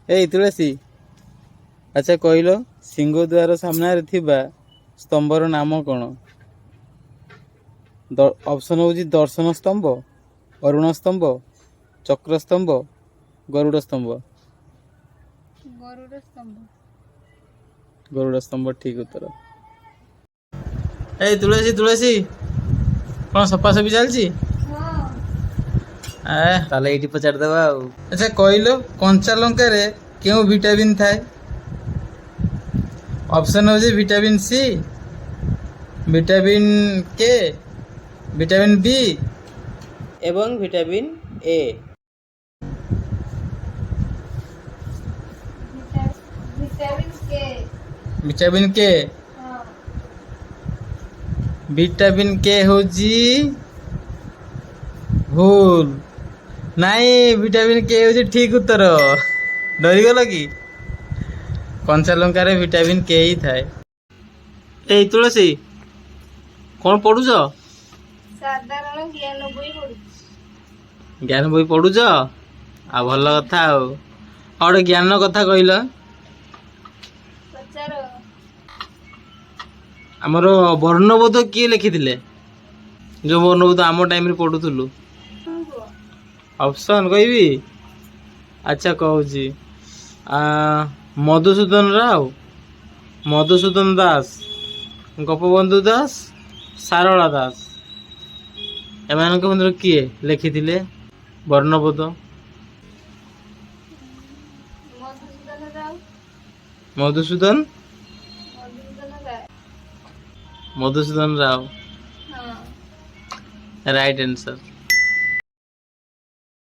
ଏଇ ତୁଳସୀ ଆଚ୍ଛା କହିଲ ସିଂହଦ୍ୱାର ସାମ୍ନାରେ ଥିବା ସ୍ତମ୍ଭର ନାମ କଣ? ଅପସନ ହଉଛି ଦର୍ଶନ ସ୍ତମ୍ଭ, ଅରୁଣ ସ୍ତମ୍ଭ, ଚକ୍ର ସ୍ତମ୍ଭ, ଗରୁଡ଼ ସ୍ତମ୍ଭ। ଗରୁଡ଼ ସ୍ତମ୍ଭ ଠିକ ଉତ୍ତର। ଏଇ ତୁଳସୀ ତୁଳସୀ କଣ ସଫାସଫି ଚାଲିଛି? ତାହେଲେ ଏଇଠି ପଚାରିଦବା ଆଉ। ଆଚ୍ଛା କହିଲ କଞ୍ଚା ଲଙ୍କାରେ କେଉଁ ଭିଟାମିନ୍ ଥାଏ? ଅପସନ ହଉଛି vitamin C, vitamin K, vitamin B ଏବଂ vitamin A. Vitamin K. Vitamin K ହଉଛି ଭୁଲ। ନାଇଁ ଭିଟାମିନ୍ କେ ହଉଛି ଠିକ ଉତ୍ତର। ଡରିଗଲ କି? କଞ୍ଚା ଲଙ୍କାରେ ଭିଟାମିନ୍ କେ ହିଁ ଥାଏ। ଏଇ ତୁଳସୀ କଣ ପଢୁଛ? ସାଧାରଣ ଜ୍ଞାନ ବହି ପଢୁଛି। ଜ୍ଞାନ ବହି ପଢୁଛ? ଆଉ ଭଲ କଥା ଆଉ ଗୋଟେ ଜ୍ଞାନ କଥା କହିଲ। ପଚାର। ଆମର ବର୍ଣ୍ଣବୋଧ କିଏ ଲେଖିଥିଲେ? ଯୋଉ ବର୍ଣ୍ଣବୋଧ ଆମ ଟାଇମରେ ପଢୁଥିଲୁ। ଅପସନ କହିବି? ଆଚ୍ଛା କହୁଛି ମଧୁସୂଦନ ରାଓ, ମଧୁସୂଦନ ଦାସ, ଗୋପବନ୍ଧୁ ଦାସ, ସାରଳା ଦାସ। ଏମାନଙ୍କ ମଧ୍ୟରୁ କିଏ ଲେଖିଥିଲେ ବର୍ଣ୍ଣବୋଧ? Madhusudan Madhusudan Rao right answer.